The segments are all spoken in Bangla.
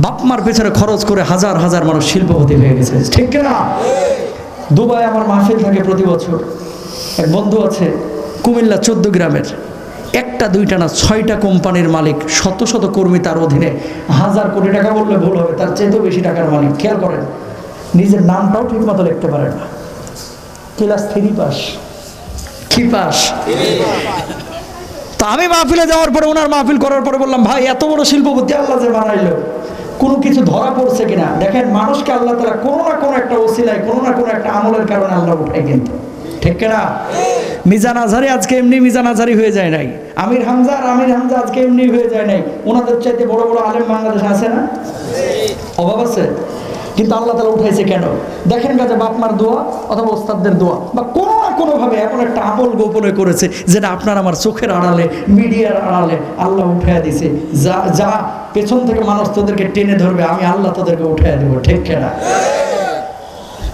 বাপ মার পেছনে খরচ করে হাজার হাজার মানুষ শিল্পপতি হয়ে গেছে, ঠিক না? দুবাই আমার মাহফিল থাকে প্রতি বছর। এক বন্ধু আছে কুমিল্লা 14 গ্রামের, একটা দুইটা না 6টা কোম্পানির মালিক, শত শত কর্মী তার অধীনে, 1000 কোটি টাকা বললে ভুল হবে, তার চেয়েও বেশি টাকার মালিক। খেয়াল করেন, নিজের নামটাও ঠিক মতো লিখতে পারে না। ক্লাস 3 পাস, কি পাস? তা আমি মাহফিলে যাওয়ার পরে, ওনার মাহফিল করার পরে বললাম, ভাই এত বড় শিল্পপতি আল্লাহ যে বানাইলো, কোনো কিছু ধরা পড়ছে কিনা দেখেন। মানুষকে আল্লাহ তাআলা কোনো না কোনো একটা ওসিলায়, কোনো না কোনো একটা আমলের কারণে আল্লাহ উঠায়, কিন্তু ঠিক না? মিজান আজহারি আজকে এমনি মিজান আজহারি হয়ে যায় নাই, আমির হামজা আজকে এমনি হয়ে যায় নাই। ওনাদের চাইতে বড় বড় আলেম বাংলাদেশে আছে না? অভাব আছে? কিন্তু আল্লাহ তাআলা উঠাইছে কেন? দেখেন কাজে বাপ মার দোয়া অথবা ওস্তাদদের দোয়া, বা কোনো না কোনোভাবে এমন একটা আমল গোপনে করেছে যেটা আপনার আমার চোখের আড়ালে, মিডিয়ার আড়ালে আল্লাহ উঠাইয়া দিছে। যা পেছন থেকে মানুষ তোদেরকে টেনে ধরবে, আমি আল্লাহ তোদেরকে উঠাইয়া দেবো, ঠিক না?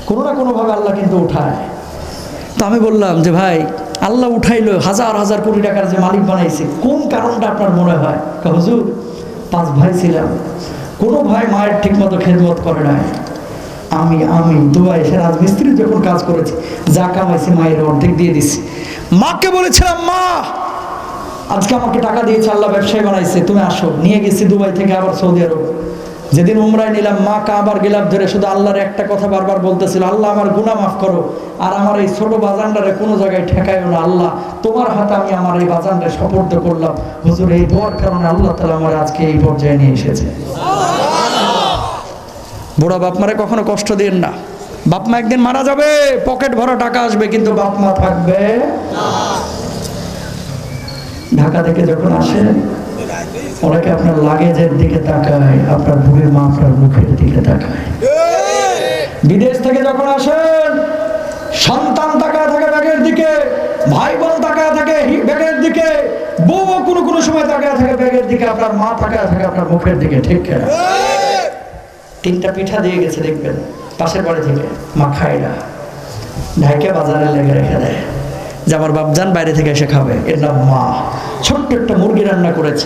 কোনো না কোনোভাবে আল্লাহ কিন্তু উঠায়। তো আমি বললাম যে ভাই, আল্লাহ উঠাইলো, হাজার হাজার কোটি টাকার যে মালিক বানাইছে, কোন কারণটা আপনার মনে হয়? হুজুর 5 ভাই ছিলাম, কোনো ভাই মায়ের ঠিক মতো খেদমত করে নাই। আমি দুবাই এসে রাজমিস্ত্রি যখন কাজ করেছি, যা কামাইছি মায়ের অর্ধেক দিয়ে দিছি। মাকে বলেছিলাম, মা আজকে আমাকে টাকা দিয়েছে, আল্লাহ ব্যবসায়ী বানাইছে, তুমি আসো। নিয়ে গেছি দুবাই থেকে আবার সৌদি আরব। যেদিন উমরায় নিলাম, মা কাবার গেলাম ধরে শুধু আল্লাহর একটা কথা বারবার বলতেছিল, আল্লাহ আমার গুনাহ মাফ করো, আর আমার এই ছোট বাজানটারে কোনো জায়গায় ঠেকাইও না, আল্লাহ তোমার হাতে আমি আমার এই বাজানটা সুপর্দ করলাম। হুজুর এই দোয়ার কারণে আল্লাহ তাআলা আমার আজকে এই পর্যায়ে নিয়ে এসেছে। বুড়া বাপ মারে কখনো কষ্ট দিন না। বাপ মা একদিন মারা যাবে, পকেট ভরা টাকা আসবে, কিন্তু বাপ মা থাকবে না। ঢাকা থেকে যখন আসেন, অনেকে আপনার লাগেজের দিকে তাকায়, আপনার বুড়ি মা আপনার মুখের দিকে তাকায়। বিদেশ থেকে যখন আসেন, সন্তান তাকায় থাকে ব্যাগের দিকে, ভাই বোন তাকায় থাকে ব্যাগের দিকে, বউ কোনো কোনো সময় তাকায় থাকে ব্যাগের দিকে, আপনার মা তাকায় থাকে আপনার মুখের দিকে, ঠিক না? 3টা পিঠা দিয়ে গেছে দেখবেন পাশের বাড়ি থেকে, মা খায় না, ঢাইকে বাজারে লেগে রেখে দেয় যে আমার বাপজান বাইরে থেকে এসে খাবে, এর নাম মা। ছোট্ট একটা মুরগি রান্না করেছে,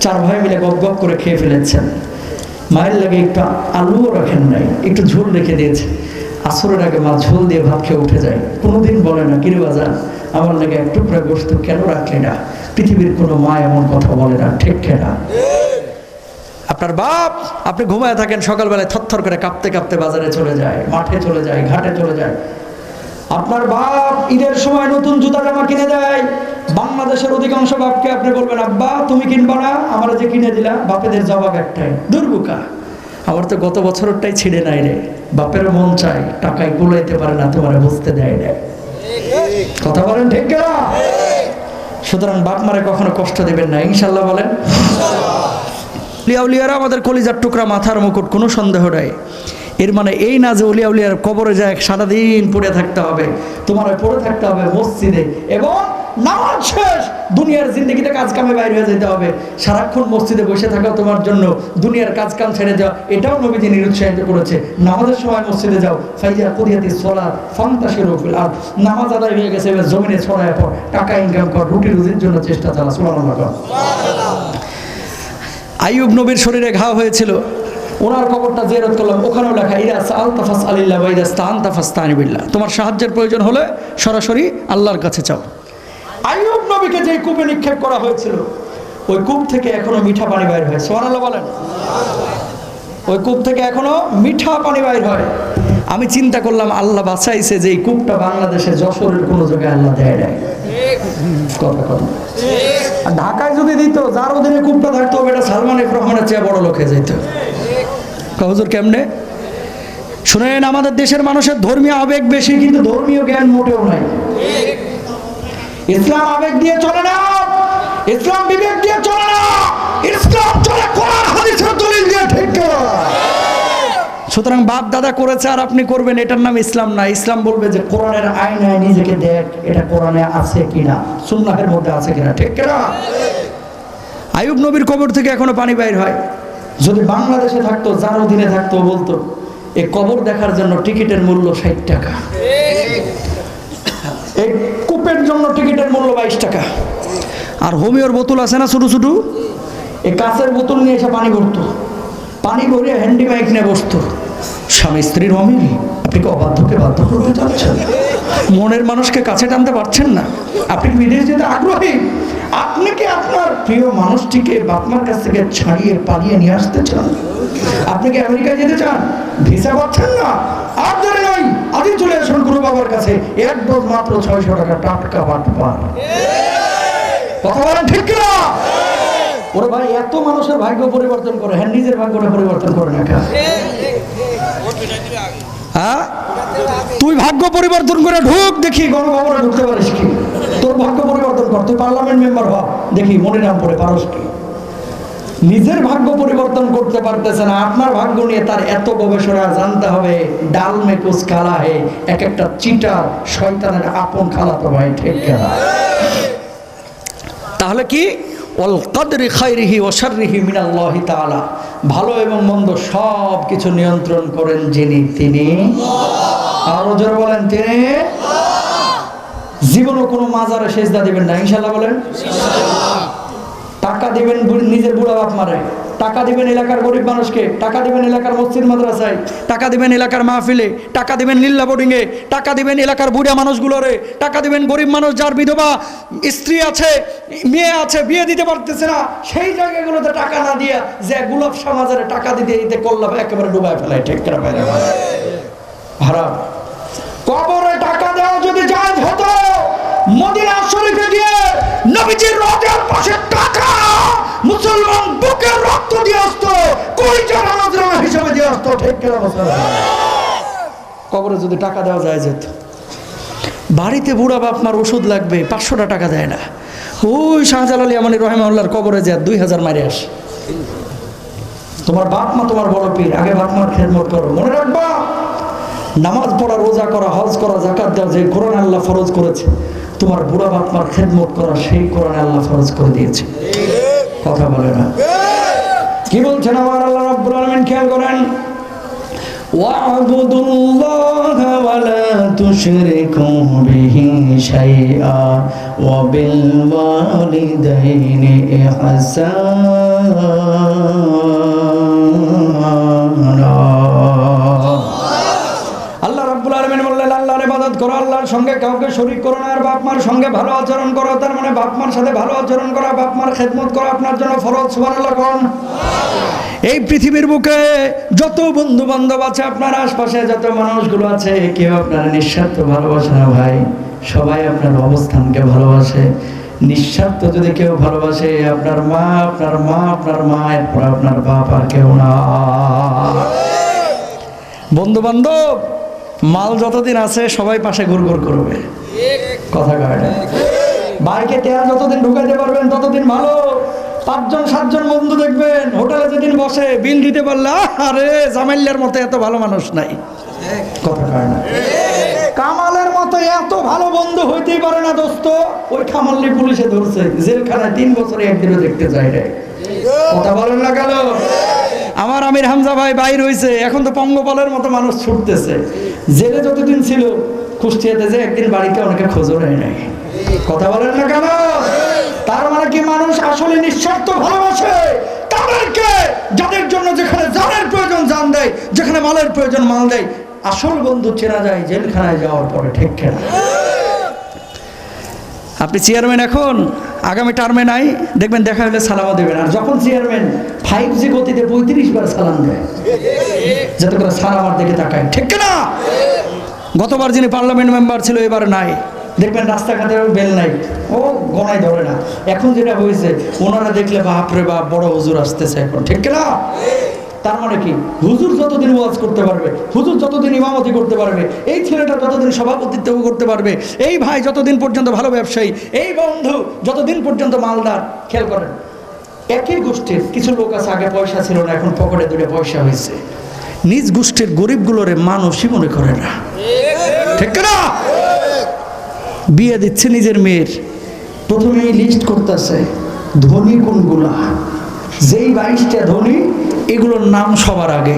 4 ভাই মিলে গপ গপ করে খেয়ে ফেলেছেন। মায়ের লাগে একটু আলুও রাখেন নাই, একটু ঝোল রেখে দিয়েছে। আসরের আগে মা ঝোল দিয়ে ভাত খেয়ে উঠে যায়, কোনোদিন বলে না, কিরে বাজার আমার লাগে এক টুকরা গোশত কেন রাখলি না? পৃথিবীর কোনো মা এমন কথা বলে না, ঠিক না? আপনার বাপ, আপনি ঘুমায় থাকেন, সকালবেলায় থরথর করে কাঁপতে কাঁপতে বাজারে চলে যায়, মাঠে চলে যায়, ঘাটে চলে যায়। আপনার বাপ ঈদের সময় নতুন জুতা জামা কিনে দেয়। বাংলাদেশের অধিকাংশ বাপকে আপনি বলবেন, আব্বা তুমি কিনবা না, আমার যে কিনে দিলা। বাপেদের জবাব একটাই, দুর্বুকা, আমার তো গত বছরটাই ছিঁড়ে নাই রে। বাপের মন চাই, টাকায় কুলাইতে পারে না, তোমার বুঝতে দেয় না। কথা বলেন ঠিক না? সুতরাং বাপ মারে কখনো কষ্ট দিবেন না, ইনশাল্লাহ বলেন। উলিয়া আমাদের কলিজার টুকরা, মাথার মুকুট, কোনো সন্দেহ নাই। এর মানে এই না যে উলিয়ার কবরে যায় সারাদিন পড়ে থাকতে হবে। তোমার পড়ে থাকতে হবে মসজিদে, এবং নামাজ শেষ দুনিয়ার জিন্দগিতে কাজ কামে বাইরে হয়ে যেতে হবে। সারাক্ষণ মসজিদে বসে থাকা তোমার জন্য দুনিয়ার কাজ কাম ছেড়ে যাও, এটাও নবীজি নিরুৎসাহিত করেছে। নামাজের সময় মসজিদে যাও, ফাইয়া কুদিয়াতিস সালাত ফান্তাশিরু ফিল আরদ, নামাজ আদায় হয়ে গেছে, এবার জমিনে ছড়ায় পড়, টাকা ইনকাম কর, রুটি রুজির জন্য চেষ্টা চালা। সুবহানাল্লাহ। আইয়ুব নবীর শরীরে ঘা হয়েছিল, ওনার কবরটা জিয়ারত করলাম, ওখানেও লেখা ইদা সাআলতা ফাসআলিল্লাহ ওয়া ইদা ইসতাআনতা ফাসতাইন বিল্লাহ, তোমার সাহায্যের প্রয়োজন হলে সরাসরি আল্লাহর কাছে চাও। আইয়ুব নবীকে যে কূপে নিক্ষেপ করা হয়েছিল, ওই কূপ থেকে এখনো মিঠা পানি বাইর হয়। সুবহানাল্লাহ বলেন। ওই কূপ থেকে এখনো মিঠা পানি বাইর হয়। আমি চিন্তা করলাম, আল্লাহ বাঁচাইছে যে এই কূপটা বাংলাদেশে যশোরের কোনো জায়গায় আল্লাহ দেয় নাই। কথা কথা আর ঢাকায় যদি দিত, যার অধীনে কূপটা থাকতো, এটা সালমান এফ রহমানের চেয়ে বড় লোক হয়ে যেত। হুজুর কেমনে? শুনেন, আমাদের দেশের মানুষের ধর্মীয় আবেগ বেশি, কিন্তু ধর্মীয় জ্ঞান মোটেও নাই। ইসলাম আবেগ দিয়ে চলে না, ইসলাম বিবেক দিয়ে চলে না, ইসলাম চলে কোরআন হাদিসের দলিল দিয়ে, ঠিক না? সুতরাং বাপ দাদা করেছে আর আপনি করবেন, এটার নাম ইসলাম না। ইসলাম বলবে যে কোরআনের আয়নায় নিজেকে দেখ, এটা কোরআনে আছে কিনা, সুন্নাহের মধ্যে আছে কিনা, ঠিক না? আইয়ুব নবীর কবর থেকে এখনো পানি বাইর হয়। যদি বাংলাদেশে থাকতো, যার অধীনে থাকতো, বলতো এই কবর দেখার জন্য টিকিটের মূল্য 60 টাকা, এই কূপের জন্য টিকিটের মূল্য 22 টাকা। আর হোমিওর বোতল আছে না ছোট ছোট, এই কাঁচের বোতল নিয়ে এসে পানি ভরতো, পানি ভরিয়ে হ্যান্ডি মাইক নিয়ে বসতো, স্বামী স্ত্রীর অমিল, আপনি কি অবাধ্যকে বাধ্য করতে চাচ্ছেন? মনের মানুষকে কাছে টানতে পারছেন না? আপনি কি বিদেশ যেতে আগ্রহী? আপনি কি আপনার প্রিয় মানুষটিকে বাপমার কাছ থেকে ছাড়িয়ে পালিয়ে নিয়ে আসতে চান? আপনি কি আমেরিকায় যেতে চান? ভিসা পাচ্ছেন না? আর দেরি নয়, আজই চলে আসুন গুরু বাবার কাছে। এক ডোজ মাত্র 600 টাকা, টাটকা বাটপার। কথা বলেন ঠিক কিনা? ওরে ভাই, এত মানুষের ভাগ্য পরিবর্তন করে, হ্যাঁ নিজের ভাগ্যটা পরিবর্তন করে না কেন? হ্যাঁ, তুই ভাগ্য পরিবর্তন করে ঢুক, দেখি গণভবনে ঢুকতে পারিস কি? তোর ভাগ্য পরিবর্তন কর, তুই পার্লামেন্ট মেম্বার হ, দেখি মনে নাম পড়ে পারস কি? নিজের ভাগ্য পরিবর্তন করতে পারতেছে না, আপনার ভাগ্য নিয়ে তার এত গবেষণা জানতে হবে। ডাল মে কুছ কালা হে, এক একটা চিটার শয়তানের আপন খালাতো ভাই, ঠিক কিনা? তাহলে কি ওয়াল কদরি খাইরিহি ওয়া শাররিহি মিনাল্লাহি তাআলা, ভালো এবং মন্দ সব কিছু নিয়ন্ত্রণ করেন যিনি, তিনি আরো জোরে বলেন তিনি। জীবনে কোনো মাজারে সেজদা দিবেন না, ইনশাআল্লাহ বলেন। টাকা দিবেন নিজের বুড়া বাপ মারে, টাকা দিবেন এলাকার গরিব মানুষকে, টাকা দিবেন এলাকার মসজিদ মাদ্রাসায়, টাকা দিবেন এলাকার মাহফিলে, টাকা দিবেন লিল্লা বোর্ডিংয়ে, টাকা দিবেন এলাকার বুড়া মানুষগুলোরে, টাকা দিবেন গরিব মানুষ যার বিধবা স্ত্রী আছে, মেয়ে আছে, বিয়ে দিতে পারতেছে না, সেই জায়গাগুলোতে টাকা না দিয়া যে গুলাব সমাজের টাকা দিতে দিতে কল্লাভ একেবারে ডুবাই ফেলায়, ঠিক করে ফেলে হারাম। কবরে টাকা দেওয়া যদি জায়েজ হতো, মদিনা শরীফে গিয়ে নবীজির রওজার পাশে টাকা মুসলমান বুকের রক্ত দিয়ে আসতো, কলিজার নজরানা হিসেবে দিয়ে আসতো, ঠিক কিনা? কবরে যদি টাকা দেওয়া যায় যেত। বাড়িতে বুড়া বাপ মার ওষুধ লাগবে, 500 টাকা দেয় না, ওই শাহজালাল আলী আমানি রহিমাহুল্লাহর কবরে যায় 2000 মারে আসে। তোমার বাপ মা তোমার বড় পীর, আগে বাপ মার খেদমত করো। মনে রাখবা, নামাজ পড়া, রোজা করা, হজ করা, যাকাত দেওয়া, যে কোরআন আল্লাহ ফরজ করেছে, তোমার বুড়া বাপ মার খেদমত করা সেই কোরআন আল্লাহ ফরজ করে দিয়েছে। কথা বলে না? কি বলছেন আমার আল্লাহ রাব্বুল আলামিন? খেয়াল করেন, ওয়া'বুদুল্লাহা ওয়া লা তুশরিকু বিহি শাইআ ওয়া বিল ওয়ালিদাইনি ইহসানা। আল্লাহ রাব্বুল আলামিন বললেন, আল্লাহর ইবাদত করো, আল্লাহর সঙ্গে কাউকে শরীক করো না, আর বাপ মার সঙ্গে ভালো আচরণ করো। তার মানে বাপ মার সাথে ভালো আচরণ করা, বাপ মার খেদমত করা আপনার জন্য ফরজ। সুবহানাল্লাহ কোন? এই পৃথিবীর বুকে যত বন্ধু বান্ধব আছে, আপনার আশপাশে যত মানুষগুলো আছে, কেউ আপনার নিঃস্বার্থ ভালোবাসে না ভাই, সবাই আপনার অবস্থানকে ভালোবাসে। নিঃস্বার্থ যদি কেউ ভালোবাসে, আপনার মা, আপনার মা, আপনার মা, এরপর আপনার বাপ, আর কেউ না। বন্ধু বান্ধব মাল যতদিন আছে সবাই পাশে ঘুরঘুর করবে, কথা কয় না? বাইকে তেল যতদিন ঢুকাইতে পারবেন ততদিন ভালো। 5জন 7জন বন্ধু দেখবেন, হোটেলে যেদিন বসে বিল দিতে পারলে, আরে জামাইল্লার মতো এত ভালো মানুষ নাই, কথা কয় না? কামালের মতো এত ভালো বন্ধু হইতেই পারে না দোস্ত। ওই কামাল্লি পুলিশে ধরছে, জেলখানায় 3 বছরে একদিনও দেখতে যায় না, কথা বলেন না কেন? আমার আমির হামজা ভাই বাইর হয়েছে, এখন তো পঙ্গপালের মতো মানুষ ছুটতেছে। জেলে যতদিন ছিল, কুষ্টিয়াতে যে একদিন বাড়িতে অনেকে খোঁজও নেয় নাই, কথা বলেন না কেন? তার মানে কি মানুষ আসলে নিঃস্বার্থ ভালোবাসে তাদেরকে, যাদের জন্য যেখানে জানের প্রয়োজন জান দেয়, যেখানে মালের প্রয়োজন মাল দেয়। আসল বন্ধু চেনা যায় জেলখানায় যাওয়ার পরে, ঠিক কিনা? আপনি চেয়ারম্যান, এখন আগামী টার্মে নাই, দেখবেন দেখা হলে সালামও দেবেন। আর যখন চেয়ারম্যান 5G গতিতে 35 বার সালাম দেয়, যাতে করে সালাম আর দেখে তাকায়, ঠিক কিনা? গতবার যিনি পার্লামেন্ট মেম্বার ছিল, এবার নাই, দেখবেন রাস্তাঘাটে বেল নাই, ও গনায় ধরে না। এখন যেটা হয়েছে, ওনারা দেখলে বাপরে বাপ, বড় হুজুর আসতেছে এখন, ঠিক কিনা? তার মানে কি, হুজুর যতদিন ওয়াজ করতে পারবে, হুজুর যতদিন ইমামতি করতে পারবে, এই ছেলেটা যতদিন সভাপতিত্ব করতে পারবে, এই ভাই যতদিন পর্যন্ত ভালো ব্যবসায়ী, এই বন্ধু যতদিন পর্যন্ত মালদার। খেয়াল করেন, একই গোষ্ঠীর কিছু লোক আছে, আগে পয়সা ছিল না, এখন পকেটে 2 পয়সা হয়েছে। নিজ গোষ্ঠীর গরিবগুলোরে মানুষই মনে করে না, ঠিক না? বিয়ে দিচ্ছে নিজের মেয়ের, প্রথমে লিস্ট করতেছে ধনী কোনগুলা, যেই 22টা ধনী, এগুলোর নাম সবার আগে।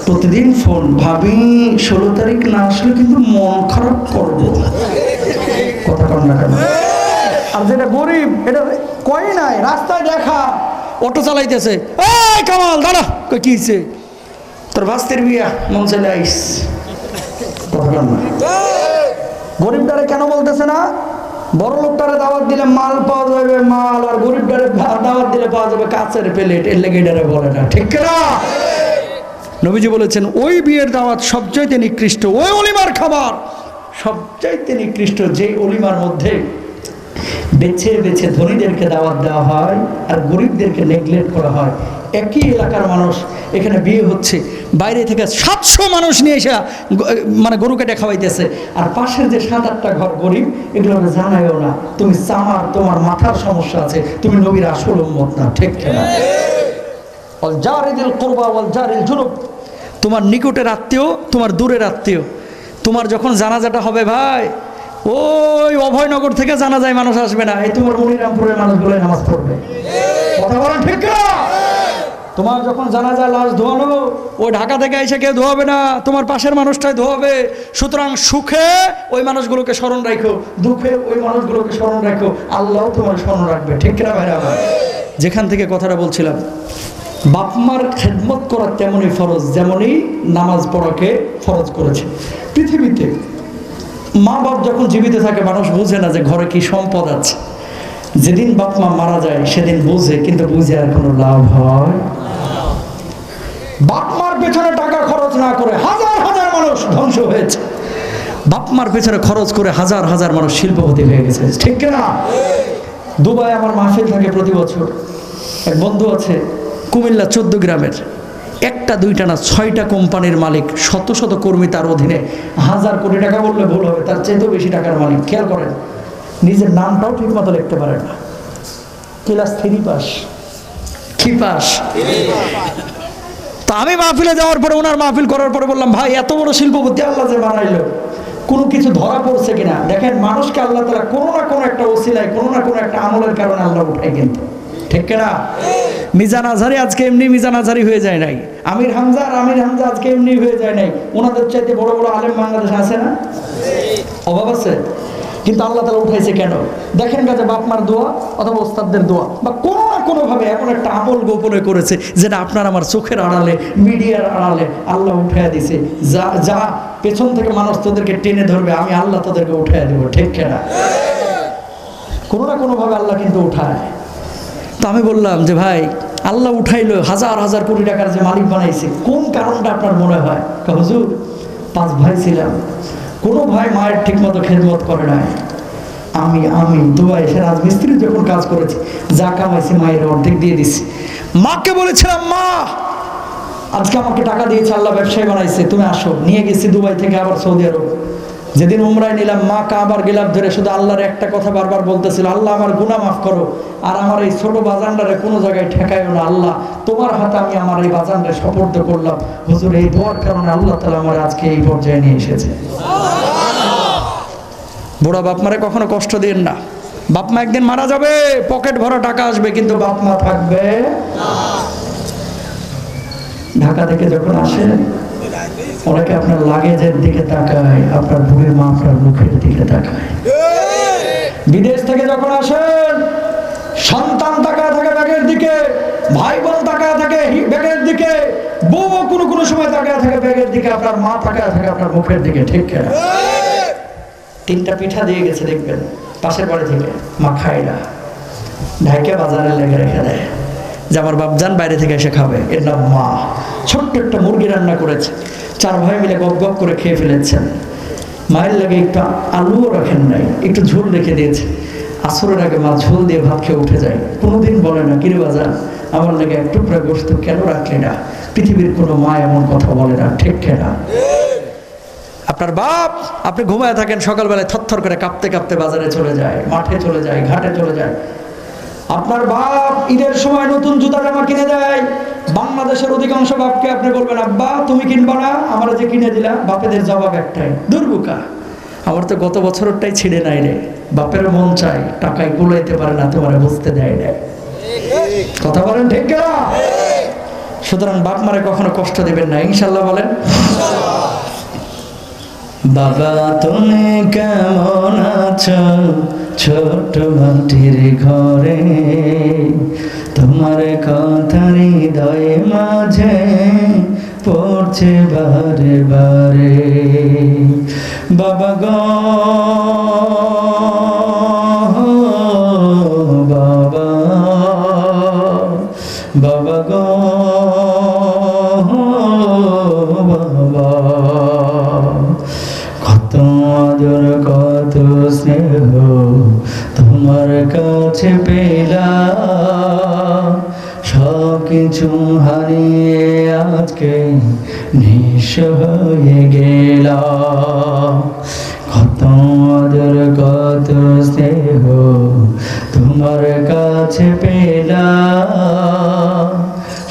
প্রতিদিন ফোন, ভাবি 16 তারিখ না আসলে কিন্তু মন খারাপ করবো, কথা কন না কেন? আর যেটা গরিব, এটা কয় নাই, রাস্তায় দেখা, অটো চালাইতেছে, এই কামাল দাঁড়া, কি হয়েছে? তোর ভাস্তির বিয়া মন চলে আইস। গরিবটারে কেন বলতেছে না? বড় লোকটারে দাওয়াত দিলে মাল পাওয়া যাবে মাল, আর গরিবটারে দাওয়াত দিলে পাওয়া যাবে কাঁচের প্লেট, এর লেগে এটারে বলে না, ঠিক না? নবীজি বলেছেন ওই বিয়ের দাওয়াত সবচাইতে নিকৃষ্ট, ওই অলিমার খাবার সবচাইতে নিকৃষ্ট যে অলিমার মধ্যে বেছে বেছে ধনীদেরকে দাওয়াত দেওয়া হয় আর গরিবদেরকে নেগলেক্ট করা হয়। একই এলাকার মানুষ, এখানে বিয়ে হচ্ছে, বাইরে থেকে 700 মানুষ নিয়ে এসে মানে গরু কেটে খাওয়াইতেছে, আর পাশের যে 7-8টা ঘর গরিব, এগুলো জানায়ও না তুমি চামার, তোমার মাথার সমস্যা আছে, তুমি নবীর আসল উম্মত না, ঠিক না? ওয়াল জারিল কুরবা ওয়াল জারিল জুনুব, তোমার নিকটের আত্মীয়, তোমার দূরের আত্মীয়। তোমার যখন জানাজাটা হবে ভাই, ওই অভয়নগর থেকে জানাজায় মানুষ আসবে না, এই তোমার মনিরামপুরের মানুষগুলো নামাজ পড়বে। কথা বলেন ঠিক না? তোমার যখন জানাজা লাশ ধোয়ানো, ও ঢাকা থেকে এসে কেউ ধোয়াবে না, তোমার পাশের মানুষটাই ধোয়াবে। সুতরাং সুখে ওই মানুষগুলোকে স্মরণ রাখো, দুঃখে ওই মানুষগুলোকে স্মরণ রাখো, আল্লাহ তোমার স্মরণ রাখবে, ঠিক না ভাইরা? যেখান থেকে কথাটা বলছিলাম, বাপমার খেদমত করা তেমনই ফরজ যেমনই নামাজ পড়াকে ফরজ করেছে পৃথিবীতে। মা বাপ যখন জীবিত থাকে মানুষ বুঝে না যে ঘরে কি সম্পদ আছে, যেদিন বাপ মা মারা যায় সেদিন বুঝে, কিন্তু বুঝে আর কোনো লাভ হয়? বাপ মার পেছনে টাকা খরচ না করে হাজার হাজার মানুষ ধ্বংস হয়েছে, বাপ মার পেছনে খরচ করে হাজার হাজার মানুষ শিল্পপতি হয়ে গেছে, ঠিক না? দুবাই আমার মাহফিল থাকে প্রতি বছর। এক বন্ধু আছে কুমিল্লা 14 গ্রামের, একটা দুইটা না 6টা কোম্পানির মালিক, শত শত কর্মী তার অধীনে, 1000 কোটি টাকা বললে ভুল হবে, তার চেয়েও বেশি টাকার মালিক। খেয়াল করেন, নিজের নামটাও ঠিক মতো লিখতে পারে না, ক্লাস 3 পাস, কি পাস? তা আমি মাহফিলে যাওয়ার পরে, ওনার মাহফিল করার পরে বললাম, ভাই এত বড় শিল্পপতি আল্লাহ যে বানাইলো, কোনো কিছু ধরা পড়ছে কিনা দেখেন। মানুষকে আল্লাহ তাআলা কোনো না কোনো একটা ওসিলায়, কোনো না কোনো একটা আমলের কারণে আল্লাহ উঠায়, কিন্তু ঠিক না? মিজান আজহারি আজকে এমনি মিজান আজহারি হয়ে যায় নাই, আমির হামজা আজকে এমনি হয়ে যায় নাই। ওনাদের চাইতে বড় বড় আলেম বাংলাদেশে আছে না? অভাব আছে? কিন্তু আল্লাহ তাআলা উঠাইছে কেন? দেখেন কাজে বাপ মার দোয়া অথবা ওস্তাদদের দোয়া, বা কোনো না কোনোভাবে এমন একটা আমল গোপনে করেছে যেটা আপনার আমার চোখের আড়ালে, মিডিয়ার আড়ালে আল্লাহ উঠাইয়া দিছে। যা যা পেছন থেকে মানুষ তোদেরকে টেনে ধরবে, আমি আল্লাহ তোদেরকে উঠাইয়া দেবো, ঠিক না? কোনো না কোনোভাবে আল্লাহ কিন্তু উঠায়। তো আমি বললাম যে ভাই আল্লাহ উঠাইলো, হাজার হাজার কোটি টাকার যে মালিক বানাইছে, কোন কারণটা আপনার মনে হয়? হুজুর 5 ভাই ছিলাম, কোনো ভাই মায়ের ঠিক মতো খেদমত করে নাই। আমি দুবাই এসে রাজমিস্ত্রি যখন কাজ করেছি, যা কামাইছি মায়ের অর্ধেক দিয়ে দিছি। মাকে বলেছিলাম, মা আজকে আমাকে টাকা দিয়েছে, আল্লাহ ব্যবসায়ী বানাইছে, তুমি আসো। নিয়ে গেছি দুবাই থেকে আবার সৌদি আরব। যেদিন উমরায় নিলাম, মা কাবার গিলাফ ধরে শুধু আল্লাহর একটা কথা বারবার বলতেছিল, আল্লাহ আমার গুনাহ মাফ করো, আর আমার এই ছোট বাজানটারে কোনো জায়গায় ঠেকাইও না, আল্লাহ তোমার হাতে আমি আমার এই বাজানটারে সুপর্দ করলাম। হুজুর এই দোয়ার কারণে আল্লাহ তাআলা আমার আজকে এই পর্যায়ে নিয়ে এসেছে। বুড়া বাপ মারে কখনো কষ্ট দিন না। বাপ মা একদিন মারা যাবে, পকেট ভরা টাকা আসবে, কিন্তু বাপ মা থাকবে না। ঢাকা থেকে যখন আসেন, অনেকে আপনার লাগেজের দিকে তাকায়, আপনার বুড়ি মা আপনার মুখের দিকে তাকায়। বিদেশ থেকে যখন আসেন, সন্তান তাকায় থাকে ব্যাগের দিকে, ভাই বোন তাকায় থাকে ব্যাগের দিকে, বউ কোনো সময় তাকায় থাকে ব্যাগের দিকে, আপনার মা তাকায় থাকে আপনার মুখের দিকে, ঠিক না? 3টা পিঠা দিয়ে গেছে দেখবেন পাশের বাড়ি থেকে, মা খায় না, ঢাইকে বাজারে লেগে রেখে দেয় যে আমার বাপজান বাইরে থেকে এসে খাবে, এর নাম মা। ছোট্ট একটা মুরগি রান্না করেছে, 4 ভাই মিলে গপ গপ করে খেয়ে ফেলেছেন। মায়ের লাগে একটু আলুও রাখেন নাই, একটু ঝোল রেখে দিয়েছে। আসরের আগে মা ঝোল দিয়ে ভাত খেয়ে উঠে যায়, কোনোদিন বলে না কিরে বাজার আমার লাগে এক টুকরা গোশত কেন রাখলি না? পৃথিবীর কোনো মা এমন কথা বলে না, ঠিক না? আপনার বাপ, আপনি ঘুমায় থাকেন, সকালবেলায় থরথর করে কাঁপতে কাঁপতে বাজারে চলে যায়, মাঠে চলে যায়, ঘাটে চলে যায়। আপনার বাপ ঈদের সময় নতুন জুতা জামা কিনে দেয়। বাংলাদেশের অধিকাংশ বাপকে আপনি বলবেন, আব্বা তুমি কিনবা না, আমরা যে কিনে দিলা। বাপেদের জবাব একটাই, দুর্বোকা, আমার তো গত বছরটাই ছিঁড়ে নাই রে। বাপের মন চাই, টাকায় কুলাইতে পারে না, তোমার বুঝতে দেয় না। কথা বলেন ঠিক না? সুতরাং বাপ মারে কখনো কষ্ট দেবেন না, ইনশাল্লাহ বলেন। বাবা তুমি কেমন আছো ছোট মাটির ঘরে, তোমার কথা হৃদয় মাঝে পড়ছে বারে বারে বাবা গো বাবা বাবা গো বাবা কত আদর কত স্নেহ তোমার কাছে পেলাম সব কিছু হারিয়ে আজকে নিঃস্ব হয়ে গেলাম কত আদর কত স্নেহ তোমার কাছে পেলাম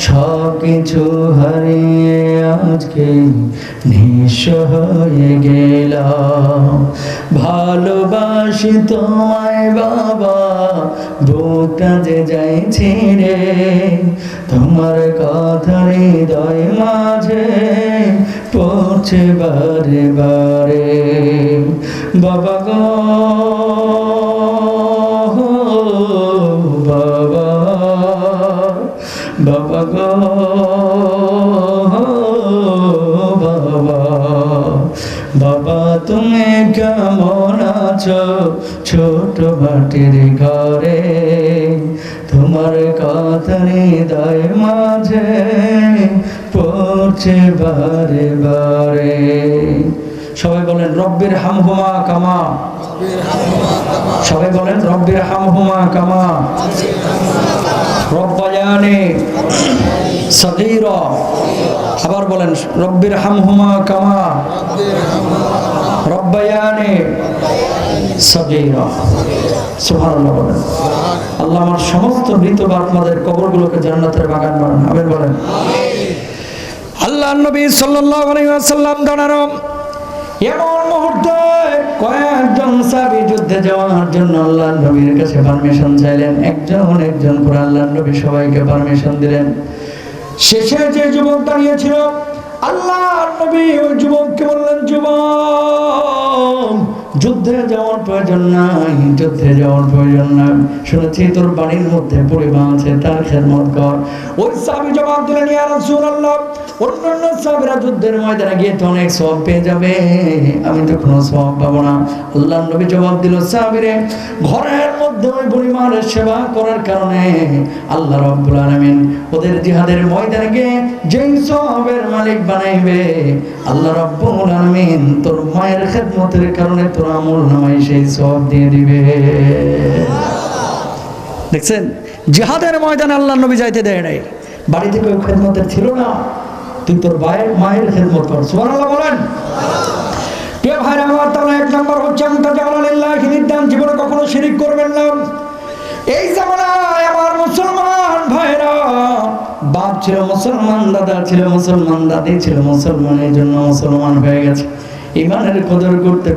সব কিছু হারিয়ে আজকে নিঃস্ব হয়ে গেলাম ভালোবাসি তোমায় বাবা বুকটা যে যাইছি রে তোমার কথা হৃদয় মাঝে পড়ছে বারে বারে বাবা গো বাবা বাবা গো বাবা বাবা তুমি কেমন আছো ছোট মাটির ঘরে তোমার কথা হৃদয় মাঝে পড়ছে বারে বারে সবাই বলেন রব্বির হামহুমা কামা সবাই বলেন রব্বির হামহুমা কামা রব্বায়ানি সগীরা আবার বলেন রব্বির হামহুমা কামা রব্বায়ানি সগীরা সুবহানাল্লাহ বলেন আল্লাহ আমার সমস্ত মৃত বাপমাদের কবরগুলোকে জান্নাতের বাগান বানান আমিন বলেন আল্লাহর নবী সাল্লাল্লাহু আলাইহি ওয়াসাল্লাম জানানো এমন মুহূর্তে কয়েকজন সাহাবী যুদ্ধে যাওয়ার জন্য আল্লাহর নবীর কাছে পারমিশন চাইলেন একজন করে আল্লাহর নবী সবাইকে পারমিশন দিলেন শেষে যে যুবক দাঁড়িয়েছিল আল্লাহর নবী ওই যুবককে বললেন যুবক যুদ্ধে যাওয়ার প্রয়োজন নাই শুনেছি তোর বাড়ির মধ্যে পরিবার আছে তার খেদমত কর ওই সাহাবী জবাব দিলেন ইয়া রাসূলুল্লাহ অন্যান্য সাহাবীরা যুদ্ধের ময়দানে গিয়ে তো অনেক সওয়াব পেয়ে যাবে আমি তো কোনো সওয়াব পাবো না আল্লাহর নবী জবাব দিল সাহাবীরে ঘরের মধ্যে ওই পরিবারের সেবা করার কারণে আল্লাহ রাব্বুল আলামিন ওদের জিহাদের ময়দানে গিয়ে যেই সওয়াবের মালিক বানাইবে আল্লাহ রাব্বুল আলামিন তোর মায়ের খেদমতের কারণে তোর আমলনামায় সেই সওয়াব দিয়ে দিবে দেখছেন জিহাদের ময়দানে আল্লাহর নবী যাইতে দেয় নাই বাড়ি থেকে ওই খেদমতের ছিল না তুই তোর মায়ের খেদমত কর সুবহানাল্লাহ বলেন কে ভাই আমার তাহলে এক নম্বর হচ্ছে আল্লাহ নির্দান জীবনে কখনো শিরিক করবেন না এই জামানায় আমার মুসলমান ভাইরা বাপ ছিল মুসলমান দাদা ছিল মুসলমান দাদি ছিল মুসলমান এই জন্য মুসলমান হয়ে গেছে ইমানের কদর করতে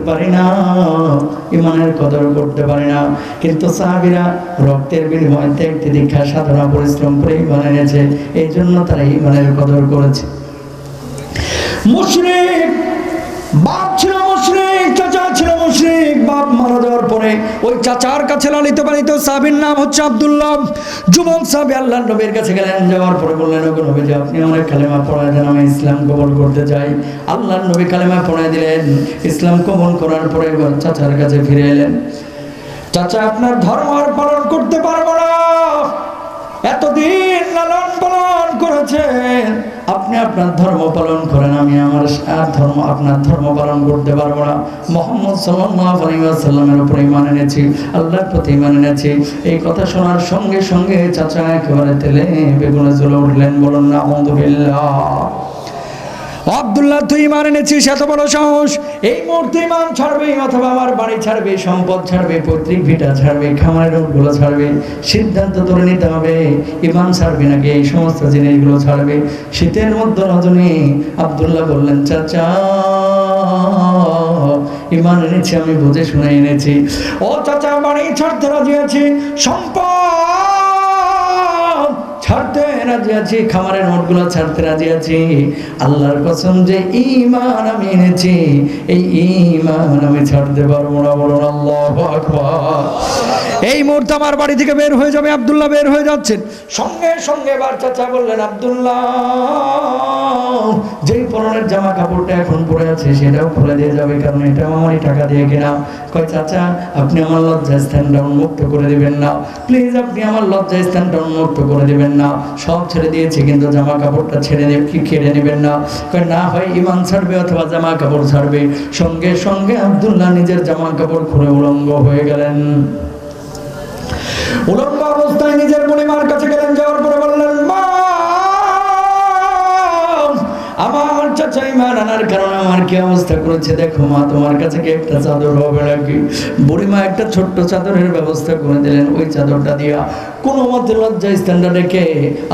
পারি না কিন্তু সাহাবীরা রক্তের বিনিময়ে ত্যাগ তিতিক্ষা সাধনা পরিশ্রম করে ঈমান এনেছে এই জন্য তারা ঈমানের কদর করেছে মুশরিক বাপ ছিল মুশরিক চাচা ছিল মুশরিক বাপ মারা যাওয়ার পরে ওই চাচার কাছে লালিত পালিত সাহাবীর নাম হচ্ছে আব্দুল্লাহ যুবক সাহাবী আল্লাহর নবীর কাছে গেলেন যাওয়ার পরে বললেন ওগো নবীজি আপনি আমার কালেমা পড়ায় দেন আমি ইসলাম কবুল করতে চাই আল্লাহর নবী কালেমা পড়ায় দিলেন ইসলাম কবুল করার পরে চাচার কাছে ফিরে এলেন চাচা আপনার ধর্ম আর পালন করতে পারবো না এতদিন লালন পালন করেছেন আপনি আপনার ধর্ম পালন করেন আমি আমার আপনার ধর্ম পালন করতে পারবো না মুহাম্মদ সাল্লাল্লাহু আলাইহি ওয়াসাল্লামের উপর ঈমান এনেছি আল্লাহর প্রতি ঈমান এনেছি এই কথা শোনার সঙ্গে সঙ্গে চাচা একেবারে তেলে বেগুনে জ্বলে উঠলেন বলুন না আলহামদুলিল্লাহ আব্দুল্লাহ তুই ঈমান এনেছিস এত বড় সাহস এই মুহূর্তে ঈমান ছাড়বে অথবা আমার বাড়ি ছাড়বে সম্পদ ছাড়বে পৈতৃক ভিটা ছাড়বে খামারের উটগুলো ছাড়বে সিদ্ধান্ত তোর নিতে হবে ঈমান ছাড়বে নাকি এই সমস্ত জিনিসগুলো ছাড়বে শীতের মধ্যে রজনী আব্দুল্লাহ বললেন চাচা ঈমান এনেছি আমি বুঝে শুনে এনেছি ও চাচা বাড়ি ছাড়তে রাজি আছি সম্পদ ছাড়তে রাজি আছি, খামারের নোটগুলো ছাড়তে রাজি আছি। আল্লাহর কসম যে ঈমান আমি এনেছি, এই ঈমান আমি ছাড়তে পারবো না। বলুন আল্লাহু আকবার। এই মুহূর্তে আমার বাড়ি থেকে বের হয়ে যাবে, আব্দুল্লাহ বের হয়ে যাচ্ছেন। সঙ্গে সঙ্গে এবার চাচা বললেন, আব্দুল্লাহ যেই পরনের জামা কাপড়টা এখন পরে আছে সেটাও খুলে দিয়ে যাবে, কারণ এটা আমারই টাকা দিয়ে কেনা। কয় চাচা আপনি আমার লজ্জা স্থানটা উন্মুক্ত করে দিবেন না, প্লিজ আপনি আমার লজ্জা স্থানটা উন্মুক্ত করে দিবেন না। সব ছেড়ে দিয়েছি কিন্তু জামা কাপড়টা কেড়ে নেবেন না। কয় না হয় ইমান ছাড়বে অথবা জামা কাপড় ছাড়বে। সঙ্গে সঙ্গে আব্দুল্লাহ নিজের জামা কাপড় খুলে উলঙ্গ হয়ে গেলেন। উলঙ্গ অবস্থায় নিজের বুড়িমার কাছে গেলেন, যাওয়ার পরে বললেন, মা আমার চাচা ঈমান আনার কারণে আমার কি অবস্থা করেছে, দেখো মা তোমার কাছে কি একটা চাদর হবে নাকি? বুড়িমা একটা ছোট্ট চাদরের ব্যবস্থা করে দিলেন। ওই চাদরটা দিয়া কোনো মতে লজ্জা স্থানটা রেখে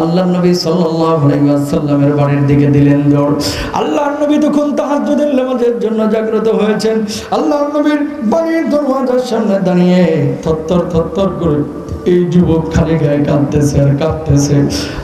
আল্লাহর নবী সাল্লাল্লাহু আলাইহি ওয়াসাল্লামের বাড়ির দিকে দিলেন দৌড়। আল্লাহর নবী তখন তাহাজ্জুদের নামাজের জন্য জাগ্রত হয়েছেন। আল্লাহর নবীর বাড়ির দরওয়াজার সামনে দাঁড়িয়ে থরথর করে এই যুবক খালি গায়ে কাঁদতেছে আর কাঁদতেছে।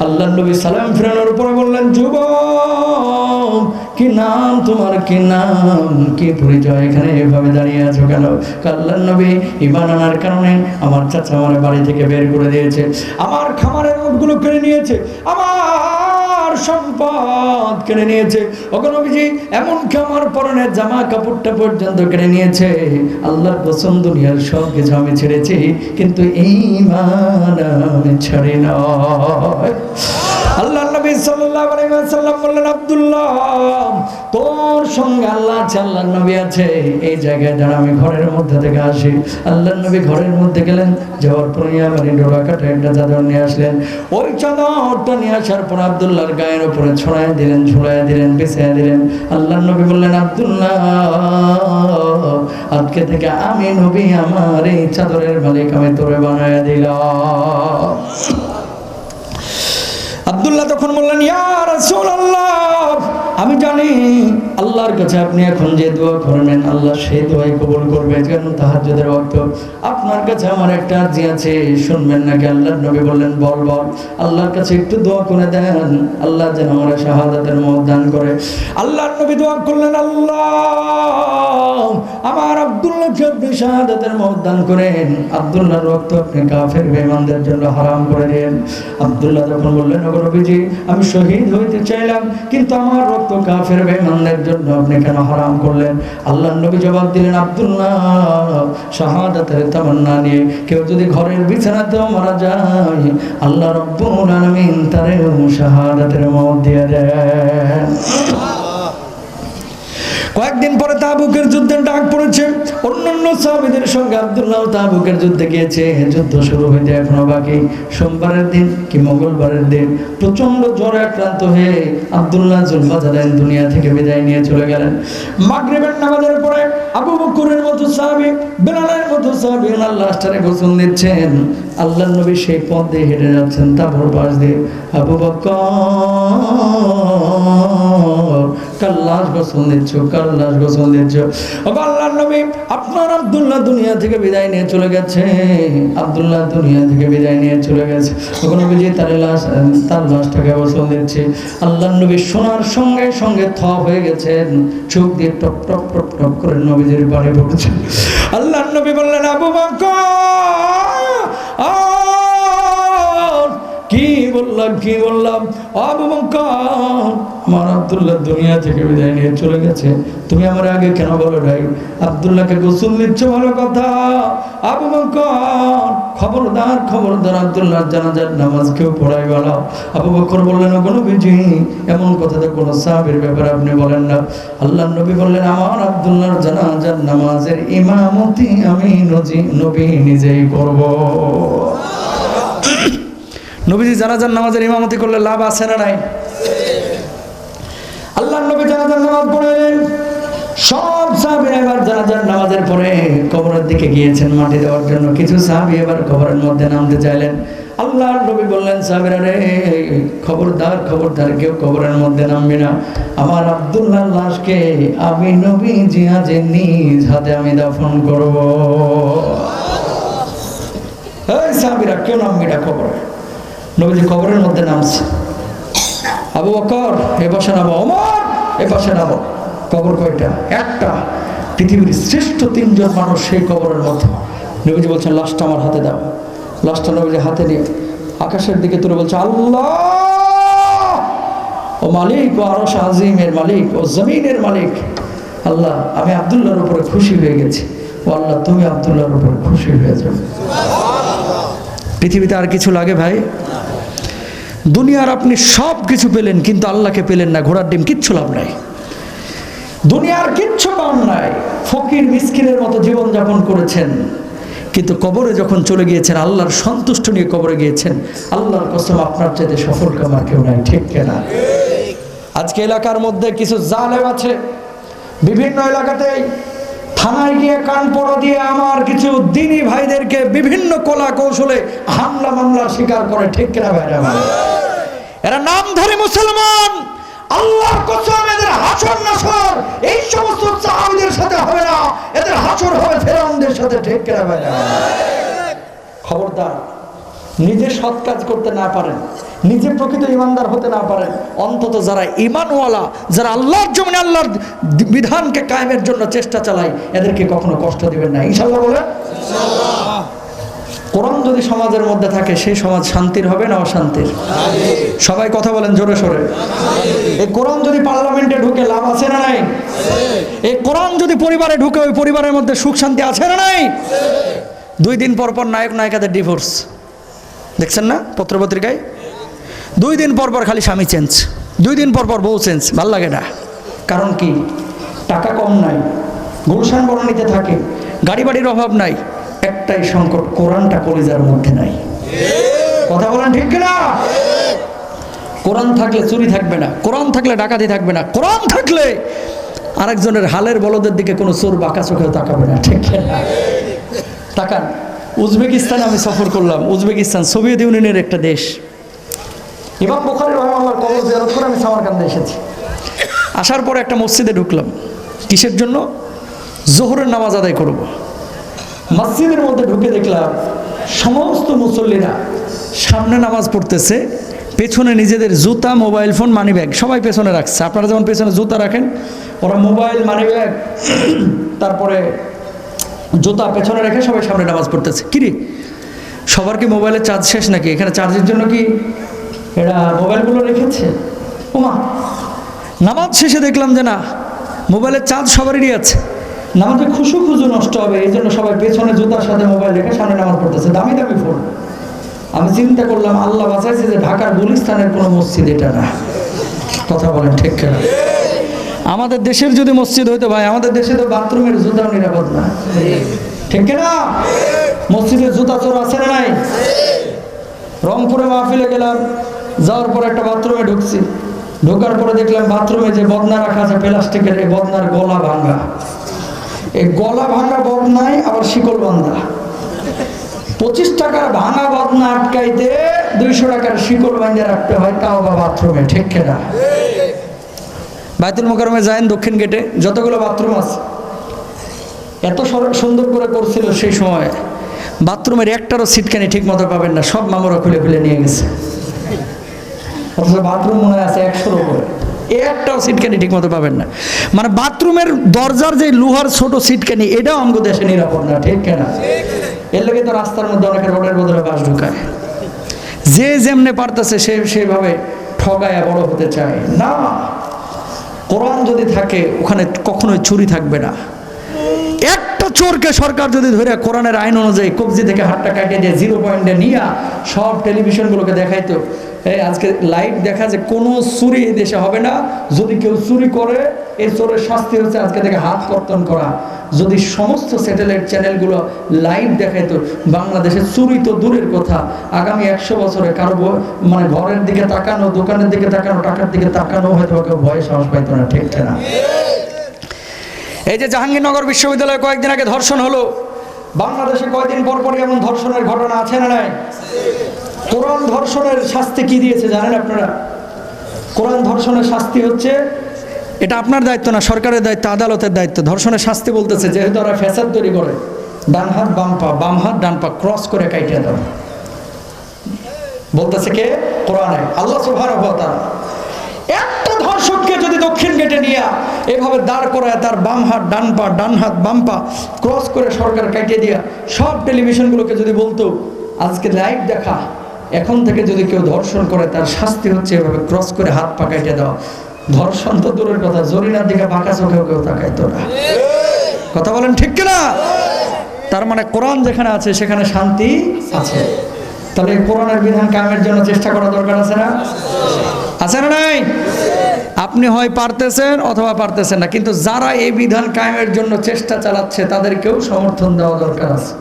আল্লাহর নবী সালাম ফেরানোর পরে বললেন, যুবক কি নাম তোমার, কি নাম, কি পরিচয়, এখানে এভাবে দাঁড়িয়ে আছো কেন? আল্লাহর নবী ঈমান আনার কারণে আমার চাচা আমার বাড়ি থেকে বের করে দিয়েছে, আমার খামারের নোটগুলো কেড়ে নিয়েছে, আমার সম্পদ কেড়ে নিয়েছে। ওগো নবীজি এমনকি আমার পরনের জামা কাপড়টা পর্যন্ত কেড়ে নিয়েছে। আল্লাহর কসম দুনিয়ার সব কিছু আমি ছেড়েছি, কিন্তু ঈমান আমি ছাড়ি না। আল্লাহর নবী সাল্লাল্লাহু আলাইহি ওয়াসাল্লাম বললেন, আব্দুল্লাহ তোর সঙ্গে আল্লাহ আছে, আল্লাহর নবী আছে, এই জায়গায় যারা আমি ঘরের মধ্যে থেকে আসি। আল্লাহর নবী ঘরের মধ্যে গেলেন, যাওয়ার পরে আমার ডোরা কাটা একটা চাদর নিয়ে আসলেন। ওই চাদরটা নিয়ে আসার পর আব্দুল্লাহর গায়ের উপরে ছড়াই দিলেন, ঝুলাই দিলেন, বিছিয়ে দিলেন। আল্লাহর নবী বললেন, আব্দুল্লাহ আজকে থেকে আমি নবী, আমার এই চাদরের মালিক আমি তোরে বানায় দিলাম। আব্দুল্লাহ তখন বললেন, ইয়া রাসূলুল্লাহ আমি জানি আল্লাহর কাছে আপনি এখন যে দোয়া করবেন আল্লাহ সেই দোয়াই কবুল করবে, কারণ তাহাজ্জুদের ওয়াক্ত। আপনার কাছে আমার একটা আরজি আছে, শুনবেন নাকি? আল্লাহর নবী বললেন, বল বল। আল্লাহর কাছে একটু দোয়া করে দেন, আল্লাহ যেন আমার শাহাদাতের মওত দান করে। আল্লাহর নবী দোয়া করলেন, আল্লাহ আমার আব্দুল্লাহকে আপনি শাহাদাতের মওত দান করেন, আব্দুল্লাহর রক্ত আপনি কাফের বেঈমানদের জন্য হারাম করে দেন। আব্দুল্লাহ যখন বললেন, ওগো নবীজি আমি শহীদ হইতে চাইলাম, কিন্তু আমার রক্ত কাফের বেঈমানদের জন্য আপনি কেন হারাম করলেন? আল্লাহর নবী জবাব দিলেন, আব্দুল্লাহ শাহাদাতের তামান্না নিয়ে কেউ যদি ঘরের বিছানাতেও মারা যায়, আল্লাহ রাব্বুল আলামিন তারেও শাহাদাতের মওত দিয়ে দেন। কয়েকদিন পরে তাবুকের যুদ্ধের ডাক পড়েছে। অন্যান্য সাহাবীদের সঙ্গে আব্দুল্লাহ তাবুকের যুদ্ধে গিয়েছে। যুদ্ধ শুরু হইতে এখনো বাকি। সোমবারের দিন কি মঙ্গলবারের দিন প্রচন্ড জ্বরে আক্রান্ত হয়ে আব্দুল্লাহ জুলফাজাদাইন দুনিয়া থেকে বিদায় নিয়ে চলে গেলেন। মাগরিবের নামাজের পরে আবু বকরের মতো সাহাবী, বেলালের মতো সাহাবী ওনার লাশটারে গোসল দিচ্ছেন। আল্লাহর নবী সেই পথ দিয়ে হেঁটে যাচ্ছেন, তাবুর পাশ দিয়ে। আবু বকর কার লাশ গোসল দিচ্ছ, কার লাশ গোসল দিচ্ছ? আল্লাহর নবী আপনার আব্দুল্লাহ দুনিয়া থেকে বিদায় নিয়ে চলে গেছে, আব্দুল্লাহ দুনিয়া থেকে বিদায় নিয়ে চলে গেছে। তখন নবীজি তার লাশটাকে গোসল দিচ্ছে। আল্লাহর নবী শোনার সঙ্গে সঙ্গে থ হয়ে গেছেন, চোখ দিয়ে টপ টপ টপ টপ করে নবীজির পানি পড়ছে। আল্লাহর নবী বললেন, আবু বকর কি বললাম আবু বকর আমার আব্দুল্লাহ দুনিয়া থেকে বিদায় নিয়ে চলে গেছে, তুমি আমার আগে কেন বলো নাই? আব্দুল্লাহকে গোসল দিচ্ছ ভালো কথা, আবু বকর খবরদার আব্দুল্লাহর জানাজার নামাজ কেউ পড়াইবা না। আবু বকর বললেন, ও নবীজি এমন কথা তো কোনো সাহাবীর ব্যাপারে আপনি বলেন না। আল্লাহর নবী বললেন, আমার আব্দুল্লাহর জানাজার নামাজের ইমামতি আমি নবী নিজেই করব। নবীজি জানাজার নামাজের ইমামতি করলে লাভ আছে না নাই? আল্লাহর নবী জানাজার নামাজ পড়লেন। সব সাহাবীরা এবার জানাজার নামাজের পরে কবরের দিকে গিয়েছেন মাটি দেওয়ার জন্য। কিছু সাহাবী এবার কবরের মধ্যে নামতে চাইলেন। আল্লাহর নবী বললেন, সাহাবীরা রে খবরদার কেউ কবরের মধ্যে নামবে না। আমার আব্দুল্লাহর লাশকে আমি নবী জিহাজে নিজ হাতে আমি দাফন করব। এই সাহাবীরা কেউ নামবে না কবরে। নবীজি কবরের মধ্যে নামছে, আবু বকর এ পাশে নামো, ওমর এ পাশে নামো। কবর কয়টা? একটা। পৃথিবীর শ্রেষ্ঠ 3 জন মানুষ সেই কবরের মধ্যে। নবীজি বলছেন লাশটা আমার হাতে দাও। লাশটা নবীজি হাতে নিয়ে আকাশের দিকে তুলে বলছে, আল্লাহ ও মালিক, ও আরশ আজিমের মালিক, ও জমিনের মালিক, আল্লাহ আমি আব্দুল্লাহর উপরে খুশি হয়ে গেছি। ও আল্লাহ তুমি আব্দুল্লাহর উপরে খুশি হয়ে যাও। পৃথিবীতে আর কিছু লাগে ভাই? দুনিয়ার আপনি সব কিছু পেলেন কিন্তু আল্লাহকে পেলেন না, ঘোড়ার ডিম কিচ্ছু লাভ নাই। দুনিয়ার কিচ্ছু পান নাই, ফকির মিসকিনের মতো জীবন যাপন করেছেন, কিন্তু কবরে যখন চলে গিয়েছেন আল্লাহর সন্তুষ্ট নিয়ে কবরে গিয়েছেন। আল্লাহর কসম আপনার চাইতে সফল কামার কেউ নাই, ঠিক কিনা? আজকে এলাকার মধ্যে কিছু জালেম আছে, বিভিন্ন এলাকাতেই থানায় গিয়ে কান পড়া দিয়ে আমার কিছু দিনী ভাইদেরকে বিভিন্ন কলা কৌশলে হামলা মামলার শিকার করে, ঠিক কিনা ভাইরা? এরা নামধারী মুসলমান, আল্লাহর কসম এদের হাসর নাসর এই সমস্ত সাহাবীদের সাথে হবে না, এদের হাসর হবে ফেরাউনদের সাথে, ঠিক কিনা ভাইরা? খবরদার, নিজে সৎ কাজ করতে না পারেন, নিজে প্রকৃত ইমানদার হতে না পারেন, অন্তত যারা ইমানওয়ালা, যারা আল্লাহর জমিনে আল্লাহর বিধানকে কায়েমের জন্য চেষ্টা চালায়, এদেরকে কখনো কষ্ট দিবেন না, ইনশাআল্লাহ বলেন। কোরআন যদি সমাজের মধ্যে থাকে সেই সমাজ শান্তির হবে না অশান্তির? সবাই কথা বলেন জোরে সোরে। এই কোরআন যদি পার্লামেন্টে ঢুকে লাভ আছে না নাই? এই কোরআন যদি পরিবারে ঢুকে ওই পরিবারের মধ্যে সুখ শান্তি আছে না নাই? 2 দিন পর পর নায়ক নায়িকাদের ডিভোর্স দেখছেন না পত্রপত্রিকায়? 2 দিন পর পর খালি স্বামী চেঞ্জ, 2 দিন পর পর বউ চেঞ্জ। ভাল লাগে না। কারণ কি? টাকা কম নাই, গুলশান বনানীতে থাকে, গাড়ি বাড়ির অভাব নাই, একটাই সংকট, কোরআনটা কলিজার মধ্যে নাই। কথা বলেন ঠিক কিনা? কোরআন থাকলে চুরি থাকবে না, কোরআন থাকলে ডাকাতি থাকবে না, কোরআন থাকলে আরেকজনের হালের বলদের দিকে কোনো চোর বাঁকা চোখেও তাকাবে না, ঠিক কিনা? তাকান, উজবেকিস্তানে আমি সফর করলাম। উজবেকিস্তান সোভিয়েত ইউনিয়নের একটা দেশ। ইমাম বুখারী রাহিমাহুল্লাহর কবর জিয়ারত করে আমি সামারকান্দে এসেছি। আসার পরে একটা মসজিদে ঢুকলাম। কিসের জন্য? জোহরের নামাজ আদায় করব। মসজিদের মধ্যে ঢুকে দেখলাম সমস্ত মুসল্লিরা সামনে নামাজ পড়তেছে, পেছনে নিজেদের জুতা, মোবাইল ফোন, মানি ব্যাগ সবাই পেছনে রাখছে। আপনারা যেমন পেছনে জুতা রাখেন, ওরা মোবাইল, মানি ব্যাগ, তারপরে জুতা পেছনে রেখে সবাই সামনে নামাজ পড়তেছে। কিরে, সবার কি মোবাইলের চার্জ শেষ নাকি? এখানে চার্জের জন্য কি এরা মোবাইলগুলো রেখেছে? ওমা, নামাজ শেষে দেখলাম যে না, মোবাইলের চার্জ সবারই আছে। নামাজে খুশু নষ্ট হবে, এই জন্য সবাই পেছনে জুতার সাথে মোবাইল রেখে সামনে নামাজ পড়তেছে, দামি দামি ফোন। আমি চিন্তা করলাম আল্লাহ বাঁচাইছে যে ঢাকার গুলিস্তানের কোনো মসজিদ এটা না। কথা বলেন ঠিক কিনা? আমাদের দেশের যদি মসজিদ হইতো ভাই, আমাদের দেশে তো বাথরুমের জুতাও নিরাপদ না, ঠিক কিনা? মসজিদের জুতা চোর আছে না নাই? রংপুরে মাহফিলে গেলাম, যাওয়ার পর একটা বাথরুমে ঢুকছি। ঢোকার পরে দেখলাম বাথরুমে যে বদনা রাখা আছে প্লাস্টিকের, এই বদনার গলা ভাঙা। এই গলা ভাঙা বদনায় আবার শিকল বান্ধা। 25 টাকার ভাঙা বদনা আটকাইতে 200 টাকার শিকল বাঁধে রাখতে হয়, তাও বা বাথরুমে, ঠিক কিনা? বাইতুল মোকাররমে যায়েন, দক্ষিণ গেটে যতগুলো বাথরুম আছে এত সুন্দর করে করছিল সেই সময়, বাথরুমের একটারও সিটকানি ঠিক মতো পাবেন না, সব মামুরা খুলে খুলে নিয়ে গেছে। অথচ বাথরুম মনে আছে 100-র উপরে, একটাও সিটকানি ঠিক মতো পাবেন না। মানে বাথরুমের দরজার যে লোহার ছোট সিটকানি, এটাও আমাদের দেশে নিরাপদ না, ঠিক কিনা? এর লাগে তো রাস্তার মধ্যে অনেকে রোডের বদলে বাস ঢুকায়, যে যেমনে পারতেছে সে সেভাবে ঠগায় বড় হতে চায় না। কোরআন যদি থাকে ওখানে কখনোই চুরি থাকবে না। একটা চোরকে সরকার যদি ধরে কোরআনের আইন অনুযায়ী কবজি থেকে হাতটা কাটিয়ে দিয়ে 0 পয়েন্টে নিয়ে সব টেলিভিশনগুলোকে দেখাইতো, এই আজকে লাইভ দেখা যে কোনো চুরি এই দেশে হবে না। যদি কেউ চুরি করে, এই চোরের শাস্তি হচ্ছে আজকে থেকে হাত কর্তন করা। যদি সমস্ত স্যাটেলাইট চ্যানেলগুলো লাইভ দেখাইতো, বাংলাদেশে চুরি তো দূরের কথা, আগামী 100 বছরে কারো মানে ঘরের দিকে তাকানো, দোকানের দিকে তাকানো, টাকার দিকে তাকানো হয়তো কেউ ভয়ে সাহস পাইতো না, ঠিক না? এই যে জাহাঙ্গীরনগর বিশ্ববিদ্যালয়ে কয়েকদিন আগে ধর্ষণ হলো, বাংলাদেশে কয়েকদিন পর পরই এমন ধর্ষণের ঘটনা আছে না নাই? কোরআন ধর্ষণের শাস্তি কি দিয়েছে জানেন আপনারা? কোরআন ধর্ষণের শাস্তি হচ্ছে, এটা আপনার দায়িত্ব না, সরকারের দায়িত্ব, আদালতের দায়িত্ব। ধর্ষণের শাস্তি বলতেছে, যেহেতু ওরা ফ্যাসাদ তৈরি করে, ডান হাত বাম পা, বাম হাত ডান পা ক্রস করে কাটিয়ে দাও। বলতেছে কে? কোরআনে আল্লাহ সুবহানাহু ওয়া তাআলা। একটা ধর্ষককে যদি দক্ষিণ গেটে নিয়ে এভাবে দাঁড় করায়, তার বাম হাত ডান পা, ডান হাত বাম পা ক্রস করে সরকার কাটিয়ে দিয়া সব টেলিভিশনগুলোকে যদি বলতো আজকে লাইভ দেখা, এখন থেকে যদি কেউ ধর্ষণ করে তার শাস্তি হচ্ছে এভাবে ক্রস করে হাত পা কাটিয়ে দেওয়া, ধর্ষণ তো দূরের কথা, জরিনার দিকে বাঁকা চোখেও কেউ তাকাইতো না। কথা বলেন ঠিক কিনা? তার মানে কোরআন যেখানে আছে সেখানে শান্তি আছে। তাহলে কোরআনের বিধান কায়েমের জন্য চেষ্টা করা দরকার আছে না? আছে না নাই? আপনি হয় পারতেছেন অথবা পারতেছেন না, কিন্তু যারা এই বিধান কায়েমের জন্য চেষ্টা চালাচ্ছে তাদেরকেও সমর্থন দেওয়া দরকার আছে।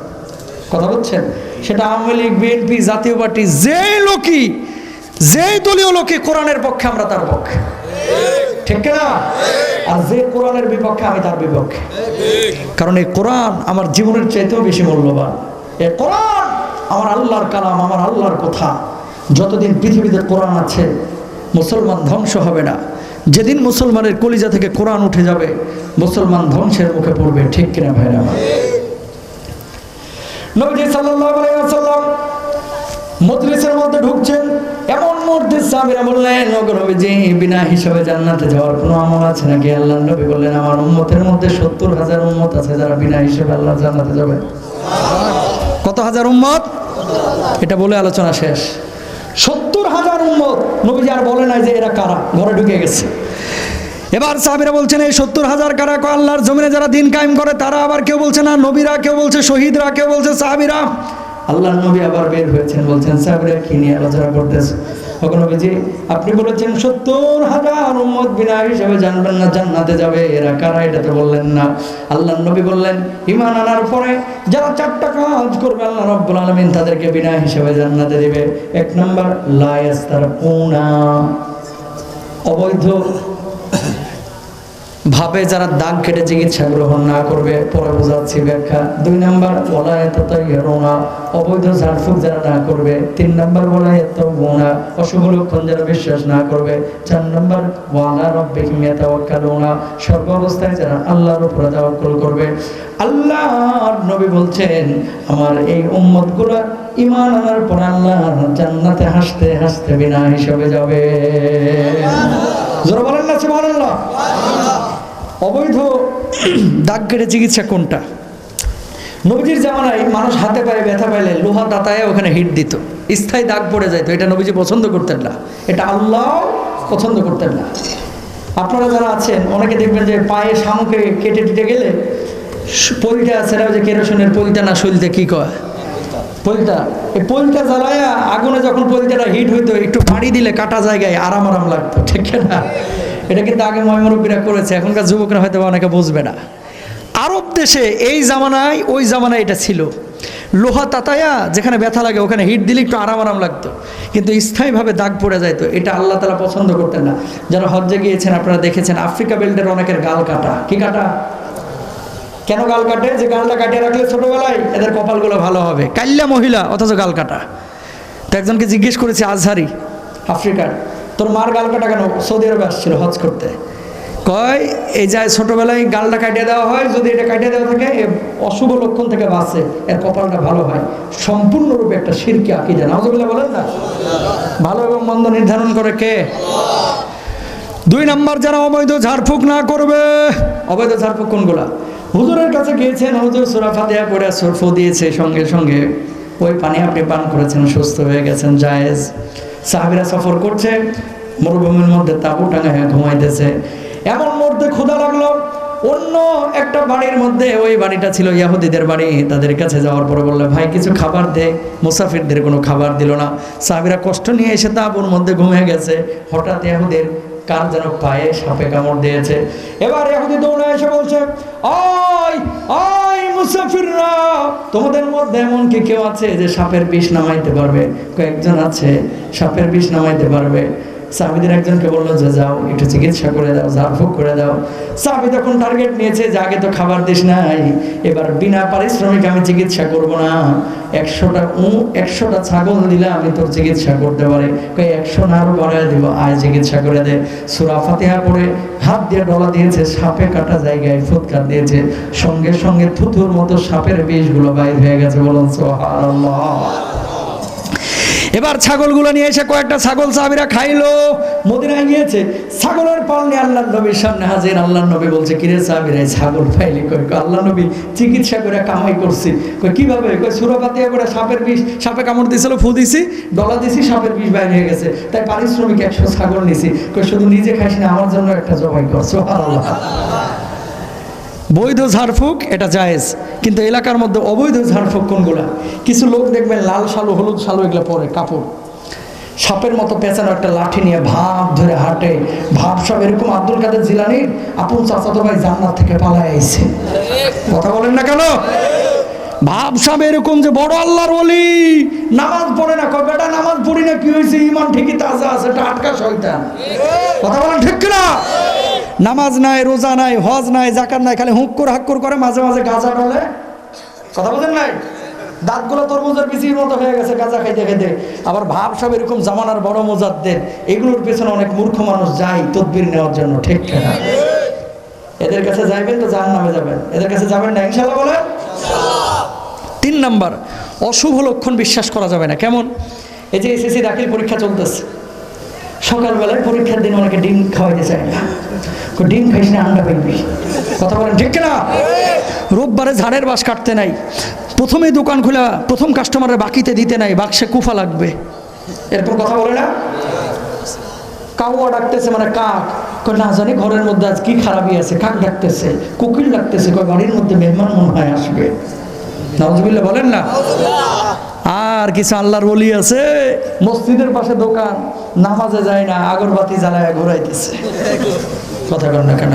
কথা বলছেন? সেটা আওয়ামী লীগ, বিএনপি, জাতীয় পার্টি, যেই লোকই, যেই দলীয় লোকই কোরআনের পক্ষে আমরা তার পক্ষে, ঠিক না? আর যে কোরআনের বিপক্ষে আমি তার বিপক্ষে। কারণ এই কোরআন আমার জীবনের চাইতেও বেশি মূল্যবান। এই কোরআন আমার আল্লাহর কালাম, আমার আল্লাহর কথা। যতদিন পৃথিবীতে কোরআন আছে মুসলমান ধ্বংস হবে না। যেদিন মুসলমানের কলিজা থেকে কোরআন উঠে যাবে মুসলমান ধ্বংসের মুখে পড়বে, ঠিক কিনা ভাইরা? নবীজি সাল্লাল্লাহু আলাইহি ওয়াসাল্লাম মজলিসের মধ্যে ঢুকছেন, এমন মুহূর্তে সাহাবীরা বললেন, ওগো নবীজি, বিনা হিসাবে জান্নাতে যাওয়ার কোনো আমল আছে নাকি? আল্লাহর নবী বললেন, আমার উম্মতের মধ্যে 70,000 উম্মত আছে যারা বিনা হিসাবে আল্লাহর জান্নাতে যাবে। কত হাজার উম্মত? এটা বলে আলোচনা শেষ। 70,000 উম্মত। নবীজি আর বলে নাই যে এরা কারা, ঘরে ঢুকে গেছে। এবার সাহাবীরা বলছেন এই 70,000 কারা? আল্লাহর জমিনে যারা দিন কায়েম করে তারা। আবার কেউ বলছে না নবীরা, কেউ বলছে শহীদরা, কেউ বলছে সাহাবীরা। আল্লাহর নবী আবার বের হয়েছেন, বলছেন সাহাবীরা কি নিয়ে আলোচনা করতেছে? ওগো নবীজি, আপনি বলেছেন 70,000 উম্মত বিনা হিসাবে জানবেন না জান্নাতে যাবে, এরা কারা? এটা তো বললেন না। আল্লাহর নবী বললেন, ঈমান আনার পরে যারা 4টা কাজ করবে আল্লাহ রাব্বুল আলামিন তাদেরকে বিনা হিসাবে জান্নাতে দিবে। 1 নাম্বার, লা ইয়াস্তারকুনা, অবৈধ ভাবে যারা দাগ কেটে চিকিৎসা গ্রহণ না করবে, পরে বোঝাচ্ছি ব্যাখ্যা। 2 নাম্বার, ওয়ালা ইয়াতাতায়্যারুনা, অবৈধ ঝাড়ফুঁক যারা না করবে। 3 নাম্বার, ওয়ালা ইয়াতাওয়ানা, অশুভ লক্ষণ যারা বিশ্বাস না করবে। 4 নাম্বার, ওয়ালা রাব্বিহিম ইয়াতাওয়াক্কালুনা, সর্বাবস্থায় যারা আল্লাহর উপর তাওয়াক্কুল করবে। আল্লাহর নবী বলছেন আমার এই উম্মতগুলো ঈমান আনার পর আল্লাহর জান্নাতে হাসতে হাসতে বিনা হিসাবে যাবে। জোরে বলেন না সুবহানাল্লাহ। অবৈধ দাগ কেটে চিকিৎসা কোনটা? নবীজির জামানায় মানুষ হাতে পায়ে ব্যথা পাইলে লোহা দাঁতায় ওখানে হিট দিত, স্থায়ী দাগ পড়ে যাইতো। এটা নবীজি পছন্দ করতেন না, এটা আল্লাহ পছন্দ করতেন না। আপনারা যারা আছেন অনেকে দেখবেন যে পায়ে শামুকে কেটে টিটে গেলে পলিটা আছে না, ওই যে কেরোসিনের পলিটা না, শৈলতে কি কয় পলিটা, এই পলিটা জ্বালায়া আগুনে যখন পলিটাটা হিট হইতো একটু পাড়ি দিলে কাটা জায়গায় আরাম আরাম লাগতো, ঠিক না? এটা কিন্তু আগে ময়মুরব্বীরা করেছে, এখনকার যুবকরা হয়তো অনেকে বুঝবে না। আরব দেশে এই জামানায় ওই জামানায় এটা ছিল, লোহা তাতায়া যেখানে ব্যথা লাগে ওখানে হিট দিলে একটু আরাম আরাম লাগতো, কিন্তু স্থায়ীভাবে দাগ পড়ে যাইতো। এটা আল্লাহ তাআলা পছন্দ করতেন না। যারা হজ্জে গিয়েছেন আপনারা দেখেছেন আফ্রিকা বেল্টের অনেকের গাল কাটা। কি কাটা? কেন গাল কাটে? যে গালটা কাটিয়ে রাখলে ছোটবেলায় এদের কপালগুলো ভালো হবে। কাল্লা মহিলা অথচ গাল কাটা। তো একজনকে জিজ্ঞেস করেছে আজহারি আফ্রিকার, তোর মার গাল কাটা কেন? সৌদি আরবে আসছিল হজ করতে। কয় এই যায় ছোটবেলায় গালটা কাটিয়ে দেওয়া হয়, যদি এটা কাটিয়ে দেওয়া থাকে অশুভ লক্ষণ থেকে বাঁচে, এর কপালটা ভালো হয়। সম্পূর্ণরূপে একটা শিরকি আকীদা। নাউযুবিল্লাহ বলেন না? ভালো এবং মন্দ নির্ধারণ করে কে? 2 নাম্বার, যারা অবৈধ ঝাড়ফুঁক না করবে। অবৈধ ঝাড়ফুঁক কোনগুলা? হুজুরের কাছে গিয়েছেন, হুজুর সূরা ফাতিহা পড়ে ফু দিয়েছে, সঙ্গে সঙ্গে ওই পানি আপনি পান করেছেন, সুস্থ হয়ে গেছেন, জায়েজ। সাহাবীরা সফর করছে, মরুভূমির মধ্যে তাঁবু টাঙায় ঘুমাইতেছে, এমন মধ্যে ক্ষুধা লাগলো। অন্য একটা বাড়ির মধ্যে, ওই বাড়িটা ছিল ইহুদিদের বাড়ি, তাদের কাছে যাওয়ার পরে বললো ভাই কিছু খাবার দে। মুসাফিরদের কোনো খাবার দিল না। সাহাবীরা কষ্ট নিয়ে এসে তাঁবুর মধ্যে ঘুমিয়ে গেছে। হঠাৎ ইহুদির কার যেন পায়ে সাপে কামড় দিয়েছে। এবার ইহুদি দৌড়ে এসে বলছে, ওই ওই মুসাফিররা, তোমাদের মধ্যে এমন কি কেউ আছে যে সাপের বিষ নামাইতে পারবে? কয়েকজন আছে, সাপের বিষ নামাইতে পারবে। সাহাবীদের একজনকে বললো যে যাও একটু চিকিৎসা করে দাও, ঝাড়ফুঁক করে দাও। সাহাবী তখন টার্গেট নিয়েছে যে আগে তো খাবার দিস নাই, এবার বিনা পারিশ্রমিক আমি চিকিৎসা করব না। 100টা ছাগল দিলে আমি তোর চিকিৎসা করতে পারি। 100 না আরো বাড়ায় দিব, আয় চিকিৎসা করে দে। সূরা ফাতিহা পড়ে হাত দিয়ে ডলা দিয়েছে, সাপে কাটা জায়গায় ফুৎকার দিয়েছে, সঙ্গে সঙ্গে থুতুর মতো সাপের বিষগুলো বাইর হয়ে গেছে। বলুন সুবহানাল্লাহ। এবার ছাগলগুলো নিয়ে এসে কয়েকটা ছাগল সাহাবীরা খাইলো, মদিনায় গিয়েছে, ছাগলের পাল নিয়ে আল্লাহর নবীর সামনে হাজির। আল্লাহর নবী বলছে, কিরে সাহাবীরা ছাগল পাইলি কই? আল্লাহ নবী চিকিৎসা করে কামাই করছি। কই কিভাবে? কই সূরা ফাতিহা করে সাপের বিষ, সাপে কামড় দিয়েছিল, ফু দিছি, ডলা দিছি, সাপের বিষ বাইরে হয়ে গেছে, তাই পারিশ্রমিক 100 ছাগল নিছি। কই শুধু নিজে খাইস না, আমার জন্য একটা জবাই কর। সুবহানাল্লাহ। বৈধ ঝাড়ফুঁক এটা জায়েজ, কিন্তু এলাকার মধ্যে অবৈধ ঝাড়ফুঁক কোনগুলা? কিছু লোক দেখবেন লাল শালু, হলুদ শালু এগুলো পরে কাপড়, সাপের মতো পেঁচানো একটা লাঠি নিয়ে ভাব ধরে হাঁটে। ভাব সব এরকম আব্দুল কাদের জিলানীর আপন চাচাতো ভাই জান্নাত থেকে পালায় আইছে। কথা বলেন না কেন? ভাব সাহেব এরকম যে বড় আল্লাহর ওলি, নামাজ পড়ে না। কয় বেটা নামাজ পড়ি না, কি হয়েছে? ইমান ঠিকই তাজা আছে, এটা আটকা শয়তান। কথা বলেন ঠিক কিনা? নামাজ নাই, রোজা নাই, হজ নাই, যাকাত নাই, খালি হুক্কুর হাক্কুর করে, মাঝে মাঝে গাঁজা ডলে। কথা বলেন নাই? দাঁতগুলো তরমুজের বিচির মতো হয়ে গেছে গাঁজা খাইতে খাইতে। আবার ভাব সব এরকম জামানার বড় মুজাদ্দিদ, এগুলোর পেছনে অনেক মূর্খ মানুষ যায় তদবির নেওয়ার জন্য। ঠিক কিনা? এদের কাছে যাইবেন তো জাহান্নামে যাবেন, এদের কাছে যাবেন না ইনশাআল্লাহ বলেন। 3 নাম্বার, অশুভ লক্ষণ বিশ্বাস করা যাবে না। কেমন? এই যে এসএসসি দাখিল পরীক্ষা চলতেছে, সকালবেলায় পরীক্ষার দিন অনেকে ডিম খাওয়াইতে চায় না। ডিম খাইস না, আন্ডা পাইবি। কথা বলেন ঠিক কিনা? রোববারে ঝাড়ের বাস কাটতে নাই, প্রথমেই দোকান খোলা, প্রথম কাস্টমারের বাকিতে দিতে নাই, বাক্সে কুফা লাগবে, এরকম কথা বলে না? কাউয়া ডাকতেছে, মানে কাক, না জানি ঘরের মধ্যে আজ কি খারাপই আছে। কাক ডাকতেছে, কোকিল ডাকতেছে, বাড়ির মধ্যে মেহমান মনে হয় আসবে। নাউজুবিল্লাহ বলেন না? আর কিছু আল্লাহর ওলি আছে, মসজিদের পাশে দোকান, নামাজে যায় না, আগরবাতি জ্বালায় ঘুরাইতেছে। কথা বলেন না কেন?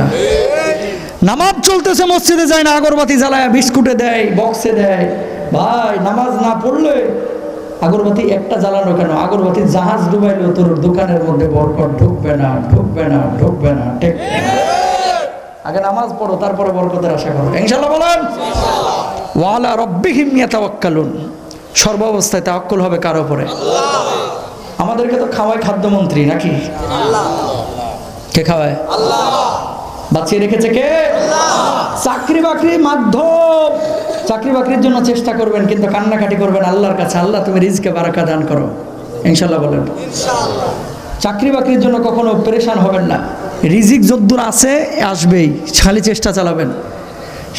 নামাজ চলতেছে, মসজিদে যায় না, আগরবাতি জ্বালায় বিস্কুটে দেয়, বক্সে দেয়। ভাই নামাজ না পড়লে আগরবাতি একটা জ্বালানো কেন? আগরবাতি জাহাজ ডুবাইলেও তোর দোকানের মধ্যে বরকত ঢুকবে না, ঢুকবে না, ঢুকবে না। ঠিক? আগে নামাজ পড়ো, তারপরে বরকতের আশা করো ইনশাআল্লাহ বলেন। ওয়ালা রাব্বিহিম ইয়াতাওয়াক্কালুন, সর্ব অবস্থায় তাওয়াক্কুল হবে কার উপরে? আমাদেরকে তো খাওয়ায় খাদ্যমন্ত্রী নাকি? কে খাওয়ায়? আল্লাহ। বাঁচিয়ে রেখেছে কে? চাকরি বাকরির মাধ্যম, চাকরি বাকরির জন্য চেষ্টা করবেন, কিন্তু কান্নাকাটি করবেন আল্লাহর কাছে, আল্লাহ তুমি রিজকে বারাকা দান করো ইনশাআল্লাহ বলেন। চাকরি বাকরির জন্য কখনো পেরেশান হবেন না, রিজিক যদ্দূর আছে আসবেই, খালি চেষ্টা চালাবেন।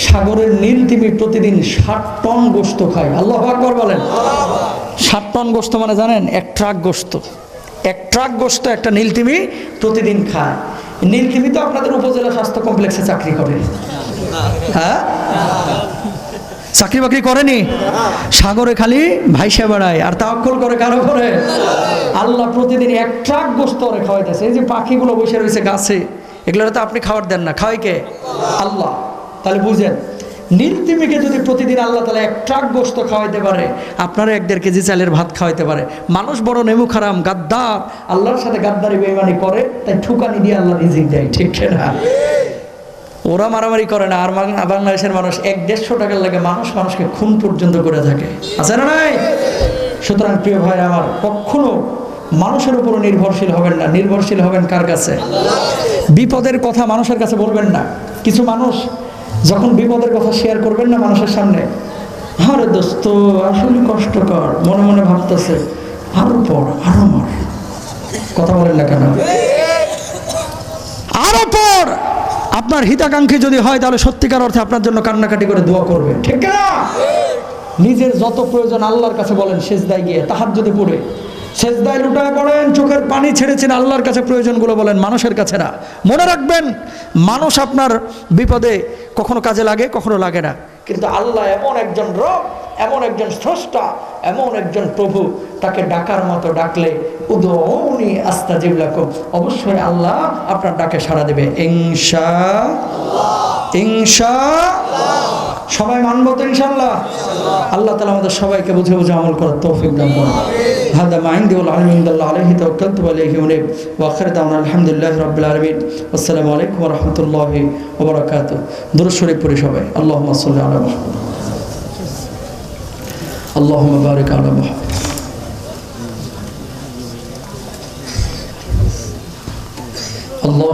সাগরের নীল তিমি প্রতিদিন 60 টন গোশত খায়। আল্লাহু আকবার বলেন। 60 টন গোশত মানে জানেন? 1 ট্রাক গোশত। 1 ট্রাক গোশত একটা নীল তিমি প্রতিদিন খায়। নীল তিমি তো আপনাদের উপজেলা স্বাস্থ্য কমপ্লেক্সে চাকরি করে। হ্যাঁ, চাকরি বাকরি করেনি, সাগরে খালি ভাইসা বেড়ায় আর তাওয়াক্কুল করে কারো করে? আল্লাহ প্রতিদিন 1 ট্রাক গোশত ওরে খাওয়াইতেছে। এই যে পাখিগুলো বসে রয়েছে গাছে, এগুলো তো আপনি খাবার দেন না, খাওয়াই কে? আল্লাহ। তাহলে বুঝেন, নীল তিমিকে যদি প্রতিদিন আল্লাহ তাআলা 1 ট্রাক গোশত খাওয়াইতে পারে, আপনারা 1.5 কেজি চালের ভাত খাওয়াইতে পারে। মানুষ বড় নেমু খারাম, গাদ্দার, আল্লাহর সাথে গাদ্দারি বেঈমানি করে, তাই ঠুকানি দিয়ে আল্লাহ রিজিক দেয়। ঠিক না? ওরা মারামারি করে না, আর বাংলাদেশের মানুষ 100-150 টাকার লাগে মানুষকে খুন পর্যন্ত করে থাকে, আছে না নাই? সুতরাং প্রিয় ভাই আমার, কখনো মানুষের উপর নির্ভরশীল হবেন না, নির্ভরশীল হবেন কার কাছে? বিপদের কথা মানুষের কাছে বলবেন না। কিছু মানুষ যখন বিপদের কথা শেয়ার করবেন না মানুষের সামনে, আরে দোস্ত আসলে কষ্টকর, মনে মনে ভাবতেছে আরো পড়, আরো মার। কথা বলেন না কেন? আরো পড়। আপনার হিতাকাঙ্ক্ষী যদি হয় তাহলে সত্যিকার অর্থে আপনার জন্য কান্নাকাটি করে দোয়া করবে। ঠিক না? নিজের যত প্রয়োজন আল্লাহর কাছে বলেন, সেজদায় গিয়ে তাহাজ্জুদে পড়ে সেজদায় লুটায় পড়েন, চোখের পানি ছেড়েছেন, আল্লাহর কাছে প্রয়োজনগুলো বলেন, মানুষের কাছে না। মনে রাখবেন, মানুষ আপনার বিপদে কখনো কাজে লাগে, কখনো লাগে না, কিন্তু আল্লাহ এমন একজন রব, এমন একজন স্রষ্টা, এমন একজন প্রভু, তাকে ডাকার মতো ডাকলে উদউনি আস্তাজিব লাকুম, অবশ্যই আল্লাহ আপনার ডাকে সাড়া দেবে ইনশাআল্লাহ। ইনশাআল্লাহ। সবাই মানব তো ইনশাআল্লাহ? আল্লাহ তাআলা আমাদের সবাইকে বুঝে বুঝে আমল করার তৌফিক দান করুন। হাদা মা ইনদি ওয়াল ইলমু ইনদাল্লাহ আলাইহি তাওয়াক্কালতু ওয়া ইলাইহি উনীব ওয়া আখিরু দাওয়ানা আলহামদুলিল্লাহি রাব্বিল আলামিন। আসসালামু আলাইকুম ওয়া রাহমাতুল্লাহি ওয়া বারাকাতুহু। দুরূদ শরীফ পড়ি সবাই। আল্লাহুম্মা সাল্লি আলা মুহাম্মাদ, আল্লাহুম্মা বারিক আলা মুহাম্মাদ। আল্লাহ